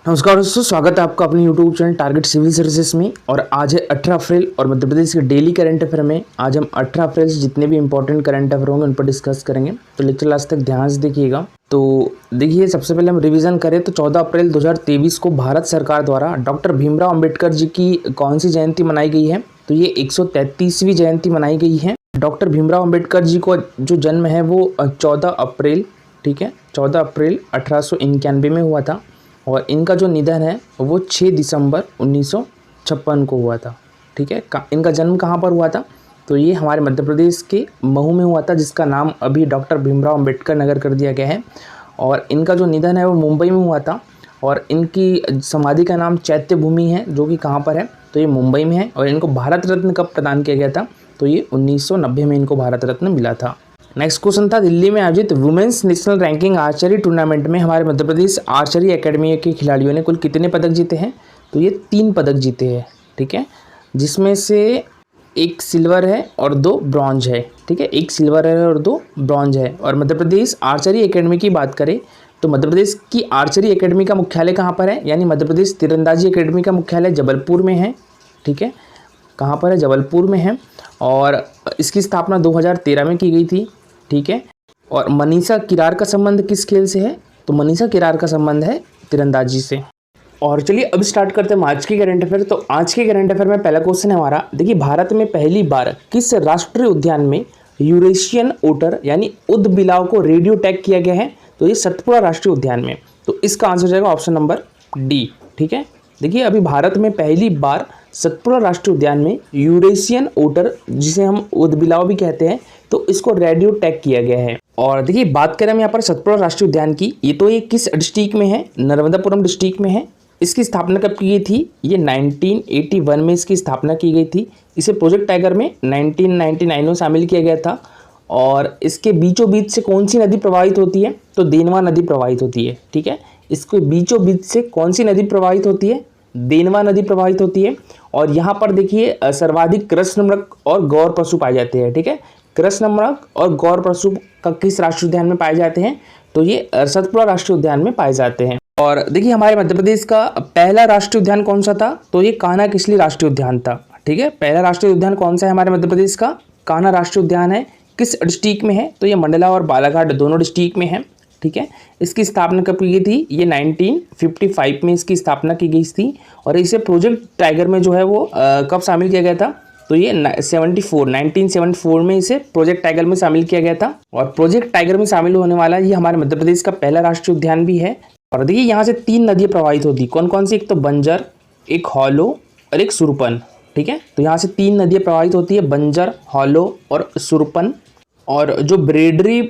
नमस्कार दोस्तों, स्वागत है आपका अपने YouTube channel target civil services में। और आज है 18 अप्रैल और मध्य प्रदेश के डेली करंट अफेयर में आज हम 18 अप्रैल से जितने भी इंपॉर्टेंट करंट अफेयर होंगे उन पर डिस्कस करेंगे। तो लेक्चर लास्ट तक ध्यान से देखिएगा। तो देखिए, सबसे पहले हम रिवीजन करें तो 14 अप्रैल 2023 को भारत सरकार द्वारा डॉक्टर भीमराव अम्बेडकर जी की कौन सी जयंती मनाई गई है? तो ये 133वीं जयंती मनाई गई है। डॉक्टर भीमराव अम्बेडकर जी को जो जन्म है वो 14 अप्रैल, ठीक है, 14 अप्रैल 1891 में हुआ था। और इनका जो निधन है वो 6 दिसंबर 1956 को हुआ था। ठीक है, इनका जन्म कहाँ पर हुआ था? तो ये हमारे मध्य प्रदेश के महू में हुआ था, जिसका नाम अभी डॉक्टर भीमराव अम्बेडकर नगर कर दिया गया है। और इनका जो निधन है वो मुंबई में हुआ था। और इनकी समाधि का नाम चैत्य भूमि है, जो कि कहाँ पर है? तो ये मुंबई में है। और इनको भारत रत्न कब प्रदान किया गया था? तो ये 1990 में इनको भारत रत्न मिला था। नेक्स्ट क्वेश्चन था, दिल्ली में आयोजित women's national ranking archery tournament में हमारे मध्य प्रदेश आर्चरी एकेडमी के खिलाड़ियों ने कुल कितने पदक जीते हैं? तो ये 3 पदक जीते हैं। ठीक है, जिसमें से 1 सिल्वर है और 2 ब्रॉन्ज है। ठीक है, 1 सिल्वर है और 2 ब्रॉन्ज है। और मध्य प्रदेश आर्चरी एकेडमी की बात करें तो मध्य प्रदेश की आर्चरी एकेडमी का मुख्यालय कहाँ पर है? यानी मध्य प्रदेश तीरंदाजी एकेडमी का मुख्यालय जबलपुर में है। ठीक है, कहाँ पर है? जबलपुर में है। और इसकी स्थापना 2013 में की गई थी। ठीक है, और मनीषा किरार का संबंध किस खेल से है? तो मनीषा किरार का संबंध है तीरंदाजी से। और चलिए अब स्टार्ट करते हैं आज के करंट अफेयर। तो आज के करंट अफेयर में पहला क्वेश्चन है हमारा, देखिए, भारत में पहली बार किस राष्ट्रीय उद्यान में यूरेशियन ओटर यानी ऊदबिलाव को रेडियो टैग किया गया है? तो ये सतपुड़ा राष्ट्रीय उद्यान में। तो इसका आंसर हो जाएगा ऑप्शन नंबर डी। ठीक है, देखिए, अभी भारत में पहली बार सतपुड़ा राष्ट्रीय उद्यान में यूरेशियन ओटर, जिसे हम ऊदबिलाव भी कहते हैं, तो इसको रेडियो टैग किया गया है। और देखिए, बात करें हम यहाँ पर सतपुड़ा राष्ट्रीय उद्यान की, ये तो ये किस डिस्ट्रिक्ट में है? नर्मदापुरम डिस्ट्रिक्ट में है। इसकी स्थापना कब की गई थी? ये 1981 में इसकी स्थापना की गई थी। इसे प्रोजेक्ट टाइगर में 1999 में शामिल किया गया था। और इसके बीचों बीच से कौन सी नदी प्रवाहित होती है? तो देनवा नदी प्रवाहित होती है। ठीक है, इसके बीचों बीच से कौन सी नदी प्रवाहित होती है? देनवा नदी प्रवाहित होती है। और यहाँ पर देखिए, सर्वाधिक कृष्णमृग और गौर पशु पाए जाते हैं। ठीक है, कृष्णमृग और गौर पशु का किस राष्ट्रीय उद्यान में पाए जाते हैं? तो ये सतपुड़ा राष्ट्रीय उद्यान में पाए जाते हैं। और देखिए, हमारे मध्य प्रदेश का पहला राष्ट्रीय उद्यान कौन सा था? तो ये कान्हा किसली राष्ट्रीय उद्यान था। ठीक है, पहला राष्ट्रीय उद्यान कौन सा है हमारे मध्य प्रदेश का? कान्हा राष्ट्रीय उद्यान है। किस डिस्ट्रिक्ट में है? तो ये मंडला और बालाघाट दोनों डिस्ट्रिक्ट में है। ठीक है, इसकी स्थापना कब की गई थी? ये 1955 में इसकी स्थापना की गई थी। और इसे प्रोजेक्ट टाइगर में जो है वो कब शामिल किया गया था? तो ये 1974 में इसे प्रोजेक्ट टाइगर में शामिल किया गया था। और प्रोजेक्ट टाइगर में शामिल होने वाला ये हमारे मध्य प्रदेश का पहला राष्ट्रीय उद्यान भी है। और देखिए, यहाँ से 3 नदियाँ प्रवाहित होती, कौन कौन सी? एक तो बंजर, एक हॉलो और एक सुरपन। ठीक है, तो यहाँ से 3 नदियाँ प्रवाहित होती है, बंजर, हॉलो और सुरपन। और जो ब्रेडरी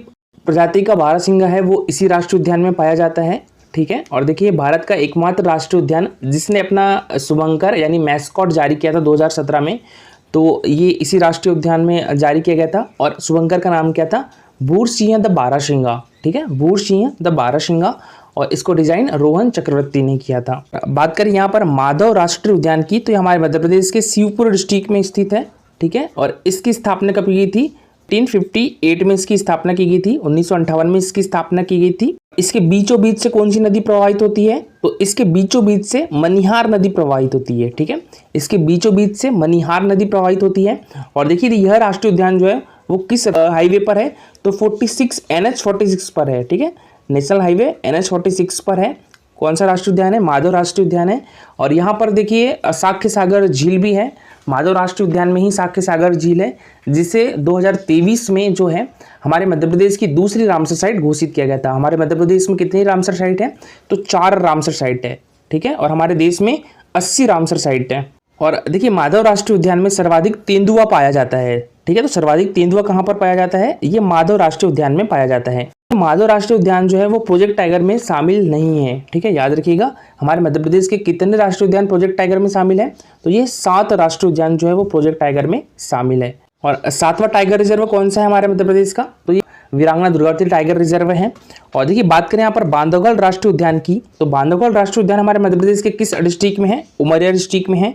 प्रजाति का बारहसिंगा है वो इसी राष्ट्रीय उद्यान में पाया जाता है। ठीक है, और देखिए, भारत का एकमात्र राष्ट्रीय उद्यान जिसने अपना शुभंकर यानी मैस्कॉट जारी किया था 2017 में, तो ये इसी राष्ट्रीय उद्यान में जारी किया गया था। और शुभंकर का नाम क्या था? भूर सिंह द बारहसिंगा। ठीक है, भूर सिंह द बारहसिंगा। और इसको डिजाइन रोहन चक्रवर्ती ने किया था। बात करें यहाँ पर माधव राष्ट्रीय उद्यान की, तो ये हमारे मध्य प्रदेश के शिवपुर डिस्ट्रिक्ट में स्थित है। ठीक है, और इसकी स्थापना कब की गई थी? 1958 में इसकी स्थापना की गई थी। 1958 में इसकी स्थापना की गई थी। इसके बीचों बीच से कौन सी नदी प्रवाहित होती है? तो इसके बीचों बीच से मनिहार नदी प्रवाहित होती है। ठीक है, इसके बीचों बीच से मनिहार नदी प्रवाहित होती है। और देखिए, यह राष्ट्रीय उद्यान जो है वो किस हाईवे पर है? तो 46 NH46 पर है। ठीक है, नेशनल हाईवे NH46 पर है। कौन सा राष्ट्रीय उद्यान है? माधव राष्ट्रीय उद्यान है। और यहाँ पर देखिए, साक्य सागर झील भी है। माधव राष्ट्रीय उद्यान में ही साक्य सागर झील है, जिसे 2023 में जो है हमारे मध्य प्रदेश की दूसरी रामसर साइट घोषित किया गया था। हमारे मध्य प्रदेश में कितनी रामसर साइट है? तो 4 रामसर साइट है। ठीक है, और हमारे देश में 80 रामसर साइट है। और देखिए, माधव राष्ट्रीय उद्यान में सर्वाधिक तेंदुआ पाया जाता है। ठीक है, तो सर्वाधिक तेंदुआ कहाँ पर पाया जाता है? ये माधव राष्ट्रीय उद्यान में पाया जाता है। माधव राष्ट्रीय उद्यान जो है वो प्रोजेक्ट टाइगर में शामिल नहीं है। ठीक है, याद रखिएगा, हमारे मध्य प्रदेश के कितने राष्ट्रीय उद्यान प्रोजेक्ट टाइगर में शामिल है? तो ये 7 राष्ट्रीय उद्यान जो है वो प्रोजेक्ट टाइगर में शामिल है। और 7वां टाइगर रिजर्व कौन सा है हमारे मध्य प्रदेश का? तो ये वीरांगना दुर्गावती टाइगर रिजर्व है। और देखिए, बात करें यहाँ पर बांधवगढ़ राष्ट्रीय उद्यान की, तो बांधवगढ़ राष्ट्रीय उद्यान हमारे मध्य प्रदेश के किस डिस्ट्रिक्ट में है? उमरिया डिस्ट्रिक्ट में है।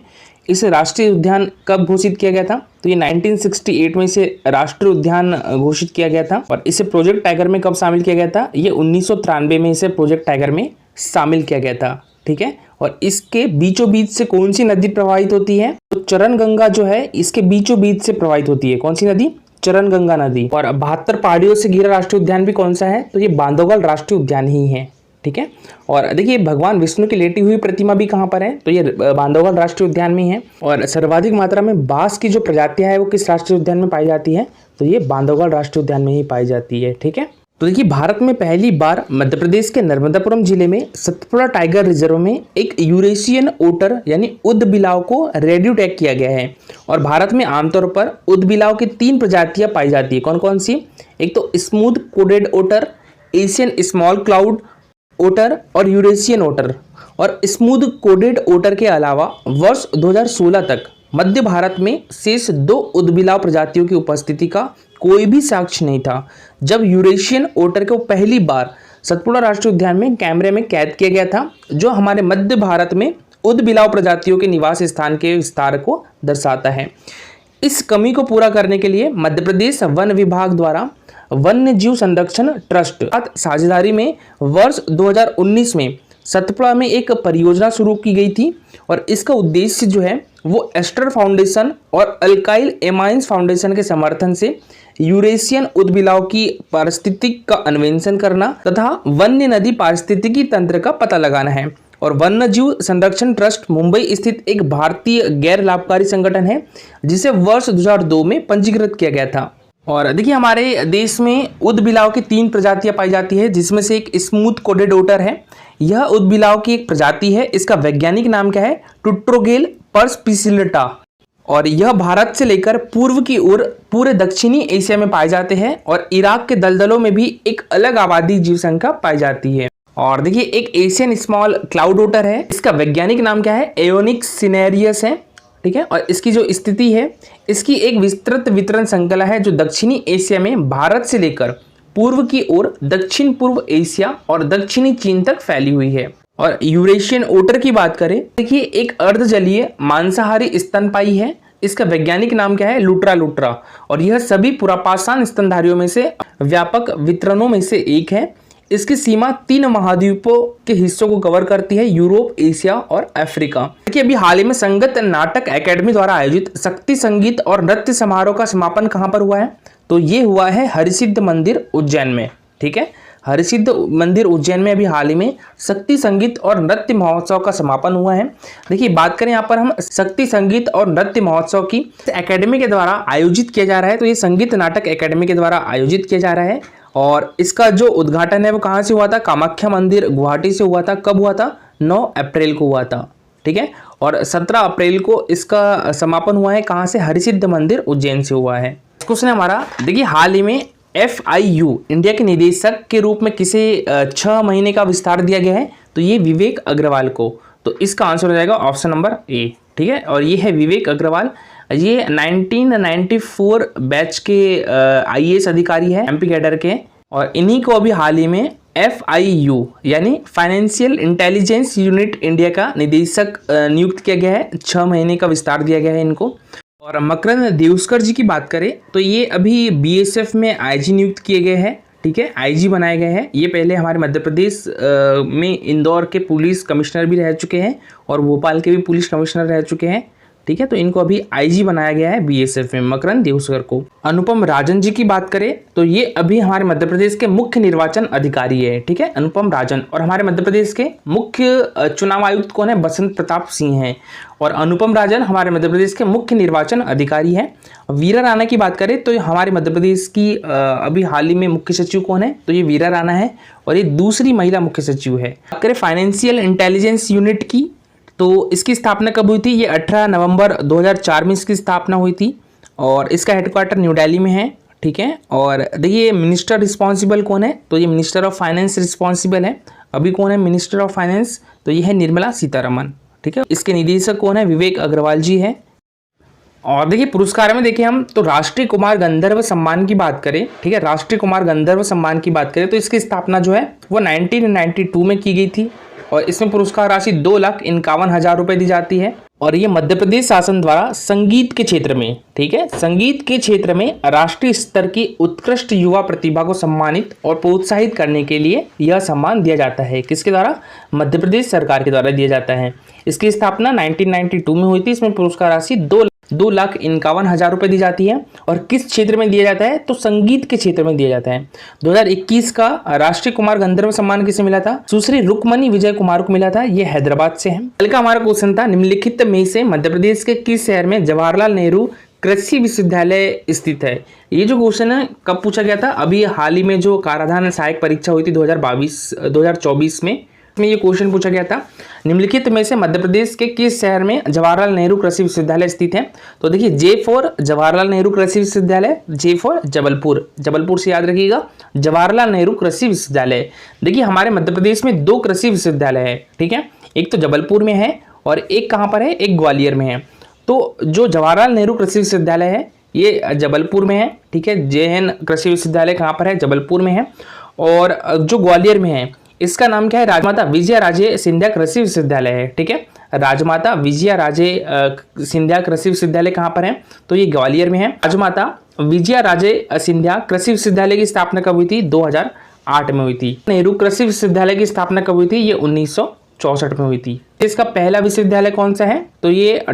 इसे राष्ट्रीय उद्यान कब घोषित किया गया था? तो ये 1968 में इसे राष्ट्रीय उद्यान घोषित किया गया था। और इसे प्रोजेक्ट टाइगर में कब शामिल किया गया था? ये 1993 में इसे प्रोजेक्ट टाइगर में शामिल किया गया था। ठीक है। और इसके बीचों बीच से कौन सी नदी प्रवाहित होती है? तो चरण गंगा जो है इसके बीचों बीच से प्रवाहित होती है। कौन सी नदी? चरण गंगा नदी। और 72 पहाड़ियों से घिरा राष्ट्रीय उद्यान भी कौन सा है? तो ये बांधवगढ़ राष्ट्रीय उद्यान ही है, ठीक है। और देखिए भगवान विष्णु की लेटी हुई प्रतिमा भी कहाँ पर है? तो ये बांधवगढ़ राष्ट्रीय उद्यान में है। और सर्वाधिक मात्रा में बांस की जो प्रजातियां है वो किस राष्ट्रीय उद्यान में पाई जाती है? तो ये बांधवगढ़ राष्ट्रीय उद्यान में ही पाई जाती है, ठीक है। तो देखिए भारत में पहली बार मध्य प्रदेश के नर्मदापुरम जिले में सतपुड़ा टाइगर रिजर्व में एक यूरेशियन ओटर यानी उदबिलाव को रेडियो टैग किया गया है। और भारत में आमतौर पर उदबिलाव की 3 प्रजातियां पाई जाती है। कौन कौन सी? एक तो स्मूथ कोडेड ओटर, एशियन स्मॉल क्लाउड ओटर और यूरेशियन ओटर। और स्मूथ कोडेड ओटर के अलावा वर्ष 2016 तक मध्य भारत में शेष 2 उदबिलाव प्रजातियों की उपस्थिति का कोई भी साक्ष्य नहीं था, जब यूरेशियन ओटर को पहली बार सतपुड़ा राष्ट्रीय उद्यान में कैमरे में कैद किया गया था, जो हमारे मध्य भारत में उदबिलाव प्रजातियों के निवास स्थान के विस्तार को दर्शाता है। इस कमी को पूरा करने के लिए मध्य प्रदेश वन विभाग द्वारा वन्य जीव संरक्षण ट्रस्ट साझेदारी में वर्ष 2019 में सतपुड़ा में एक परियोजना शुरू की गई थी। और इसका उद्देश्य जो है वो एस्टर फाउंडेशन और अल्काइल एमाइंस फाउंडेशन के समर्थन से यूरेशियन उदबिलाव की पारिस्थितिक का अन्वेषण करना तथा वन्य नदी पारिस्थितिकी तंत्र का पता लगाना है। और वन्य जीव संरक्षण ट्रस्ट मुंबई स्थित एक भारतीय गैर लाभकारी संगठन है, जिसे वर्ष 2002 में पंजीकृत किया गया था। और देखिए हमारे देश में उदबिलाव की 3 प्रजातियां पाई जाती है, जिसमें से एक स्मूथ कोडेड ओटर है। यह उदबिलाव की एक प्रजाति है। इसका वैज्ञानिक नाम क्या है? टुट्रोगेल परस्पिसिलिटा। और यह भारत से लेकर पूर्व की ओर पूरे दक्षिणी एशिया में पाए जाते हैं। और इराक के दलदलों में भी एक अलग आबादी जीव संख्या पाई जाती है। और देखिए एक एशियन स्मॉल क्लाउड ओटर है। इसका वैज्ञानिक नाम क्या है? एयोनिक्स सिनेरियस है, ठीक है। और इसकी जो स्थिति है, इसकी एक विस्तृत वितरण श्रृंखला है जो दक्षिणी एशिया में भारत से लेकर पूर्व की ओर दक्षिण पूर्व एशिया और दक्षिणी चीन तक फैली हुई है। और यूरेशियन ओटर की बात करें, देखिए एक अर्धजलीय मांसाहारी स्तनपायी है। इसका वैज्ञानिक नाम क्या है? लुट्रा लुट्रा। और यह सभी पुरापाषाण स्तनधारियों में से व्यापक वितरणों में से एक है। इसकी सीमा 3 महाद्वीपों के हिस्सों को कवर करती है, यूरोप, एशिया और अफ्रीका। देखिए अभी हाल ही में संगत नाटक एकेडमी द्वारा आयोजित शक्ति संगीत और नृत्य समारोह का समापन कहाँ पर हुआ है? तो ये हुआ है हरिसिद्ध मंदिर उज्जैन में, ठीक है। हरिसिद्ध मंदिर उज्जैन में अभी हाल ही में शक्ति संगीत और नृत्य महोत्सव का समापन हुआ है। देखिए बात करें यहाँ पर हम शक्ति संगीत और नृत्य महोत्सव की, एकेडमी के द्वारा आयोजित किया जा रहा है। तो ये संगीत नाटक एकेडमी के द्वारा आयोजित किया जा रहा है। और इसका जो उद्घाटन है वो कहाँ से हुआ था? कामाख्या मंदिर गुवाहाटी से हुआ था। कब हुआ था? 9 अप्रैल को हुआ था, ठीक है। और 17 अप्रैल को इसका समापन हुआ है। कहाँ से? हरिसिद्ध मंदिर उज्जैन से हुआ है। क्वेश्चन है हमारा, देखिए हाल ही में FIU इंडिया के निदेशक के रूप में किसे 6 महीने का विस्तार दिया गया है? तो ये विवेक अग्रवाल को। तो इसका आंसर हो जाएगा ऑप्शन नंबर ए, ठीक है। और ये है विवेक अग्रवाल। ये 1994 बैच के IAS अधिकारी है, MP कैडर के। और इन्हीं को अभी हाल ही में FIU यानी फाइनेंशियल इंटेलिजेंस यूनिट इंडिया का निदेशक नियुक्त किया गया है। 6 महीने का विस्तार दिया गया है इनको। और मकरंद देवस्कर जी की बात करें तो ये अभी BSF में IG नियुक्त किए गए हैं, ठीक है। IG बनाए गए हैं। ये पहले हमारे मध्य प्रदेश में इंदौर के पुलिस कमिश्नर भी रह चुके हैं और भोपाल के भी पुलिस कमिश्नर रह चुके हैं, ठीक है। तो इनको अभी IG बनाया गया है BSF में, मकरंद देवस्कर को। अनुपम राजन जी की बात करें तो ये अभी हमारे मध्य प्रदेश के मुख्य निर्वाचन अधिकारी है, ठीक है, अनुपम राजन। और हमारे मध्य प्रदेश के मुख्य चुनाव आयुक्त कौन है? बसंत प्रताप सिंह हैं। और अनुपम राजन हमारे मध्य प्रदेश के मुख्य निर्वाचन अधिकारी हैं। वीरा राणा की बात करें तो हमारे मध्य प्रदेश की अभी हाल ही में मुख्य सचिव कौन है? तो ये वीरा राणा है और ये दूसरी महिला मुख्य सचिव है। बात करें फाइनेंशियल इंटेलिजेंस यूनिट की तो इसकी स्थापना कब हुई थी? ये 18 नवंबर 2004 में इसकी स्थापना हुई थी। और इसका हेडक्वार्टर न्यू दिल्ली में है, ठीक है। और देखिए मिनिस्टर रिस्पॉन्सिबल कौन है? तो ये मिनिस्टर ऑफ फाइनेंस रिस्पॉन्सिबल है। अभी कौन है मिनिस्टर ऑफ फाइनेंस? तो ये है निर्मला सीतारमन, ठीक है। इसके निदेशक कौन है? विवेक अग्रवाल जी है। और देखिए पुरस्कार में देखिए हम तो राष्ट्रीय कुमार गंधर्व सम्मान की बात करें, ठीक है, राष्ट्रीय कुमार गंधर्व सम्मान की बात करें तो इसकी स्थापना जो है वो 1992 में की गई थी, और इसमें पुरस्कार राशि 2,51,000 रुपए दी जाती है। और ये मध्य प्रदेश शासन द्वारा संगीत के क्षेत्र में, ठीक है, संगीत के क्षेत्र में राष्ट्रीय स्तर की उत्कृष्ट युवा प्रतिभा को सम्मानित और प्रोत्साहित करने के लिए यह सम्मान दिया जाता है। किसके द्वारा? मध्य प्रदेश सरकार के द्वारा दिया जाता है। इसकी स्थापना 1992 में हुई थी। इसमें पुरस्कार राशि 2,51,000 रुपए दी जाती है। और किस क्षेत्र में दिया जाता है? तो संगीत के क्षेत्र में दिया जाता है। 2021 का राष्ट्रीय कुमार गंधर्व सम्मान किसे मिला था? सुश्री रुक्मणी विजय कुमार को मिला था। ये हैदराबाद से है। कल का हमारा क्वेश्चन था, निम्नलिखित में से मध्य प्रदेश के किस शहर में जवाहरलाल नेहरू कृषि विश्वविद्यालय स्थित है? ये जो क्वेश्चन है कब पूछा गया था? अभी हाल ही में जो कराधान सहायक परीक्षा हुई थी 2024 में ये क्वेश्चन पूछा गया था। निम्नलिखित में से मध्य प्रदेश के किस शहर में जवाहरलाल नेहरू कृषि विश्वविद्यालय स्थित है? तो देखिए, जे फॉर जवाहरलाल नेहरू कृषि विश्वविद्यालय, जे फॉर जबलपुर, जबलपुर से याद रखिएगा जवाहरलाल नेहरू कृषि विश्वविद्यालय। देखिए, हमारे मध्य प्रदेश में 2 कृषि विश्वविद्यालय है, ठीक है, एक तो जबलपुर में है और एक कहाँ पर है? एक ग्वालियर में है। तो जो जवाहरलाल नेहरू कृषि विश्वविद्यालय है ये जबलपुर में है, ठीक है। JN कृषि विश्वविद्यालय कहाँ पर है? जबलपुर में है। और जो ग्वालियर में है इसका नाम क्या है? राजमाता विजया राजे सिंधिया कृषि विश्वविद्यालय है, ठीक है। राजमाता विजया राजे सिंधिया कृषि विश्वविद्यालय कहाँ पर है? तो ये ग्वालियर में है। राजमाता विजया राजे सिंधिया कृषि विश्वविद्यालय की स्थापना कब हुई थी? 2008 में हुई थी। नेहरू कृषि विश्वविद्यालय की स्थापना कब हुई थी? ये 1964 में हुई थी। इसका पहला विश्वविद्यालय कौन सा है? तो ये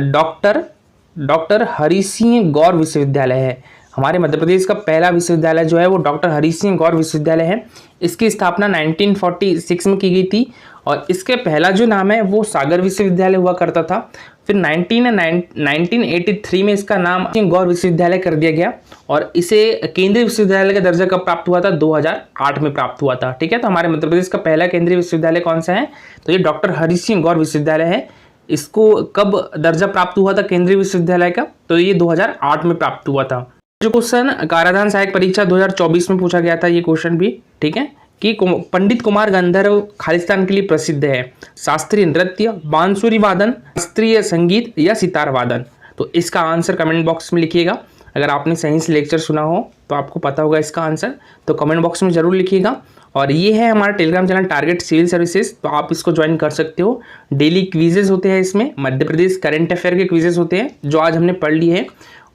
डॉक्टर हरि सिंह गौर विश्वविद्यालय है। हमारे मध्य प्रदेश का पहला विश्वविद्यालय जो है वो डॉक्टर हरि सिंह गौर विश्वविद्यालय है। इसकी स्थापना 1946 में की गई थी और इसके पहला जो नाम है वो सागर विश्वविद्यालय हुआ करता था। फिर 1983 में इसका नाम सिंह गौर विश्वविद्यालय कर दिया गया और इसे केंद्रीय विश्वविद्यालय का दर्जा कब प्राप्त हुआ था? 2008 में प्राप्त हुआ था, ठीक है। तो हमारे मध्य प्रदेश का पहला केंद्रीय विश्वविद्यालय कौन सा है? तो ये डॉक्टर हरि सिंह गौर विश्वविद्यालय है। इसको कब दर्जा प्राप्त हुआ था केंद्रीय विश्वविद्यालय का? तो ये 2008 में प्राप्त हुआ था। जो क्वेश्चन कराधान सहायक परीक्षा 2024 में पूछा गया था ये क्वेश्चन भी, ठीक है, कि पंडित कुमार गंधर्व खालिस्तान के लिए प्रसिद्ध है। शास्त्रीय नृत्य, बांसुरी वादन, शास्त्रीय संगीत या सितार वादन? तो इसका आंसर कमेंट बॉक्स में लिखिएगा। अगर आपने सही से लेक्चर सुना हो तो आपको पता होगा इसका आंसर, तो कमेंट बॉक्स में जरूर लिखिएगा। और ये है हमारा Telegram channel target civil services, तो आप इसको ज्वाइन कर सकते हो। डेली क्विजेज होते हैं इसमें, मध्य प्रदेश करंट अफेयर के क्विजेज होते हैं जो आज हमने पढ़ लिए हैं,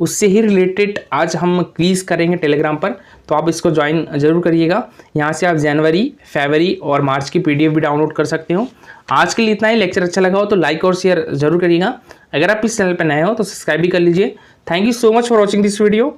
उससे ही रिलेटेड आज हम क्विज करेंगे टेलीग्राम पर, तो आप इसको ज्वाइन जरूर करिएगा। यहाँ से आप जनवरी, फरवरी और मार्च की PDF भी डाउनलोड कर सकते हो। आज के लिए इतना ही। लेक्चर अच्छा लगा हो तो लाइक और शेयर जरूर करिएगा। अगर आप इस चैनल पर नए हो तो सब्सक्राइब भी कर लीजिए। Thank you so much for watching this video.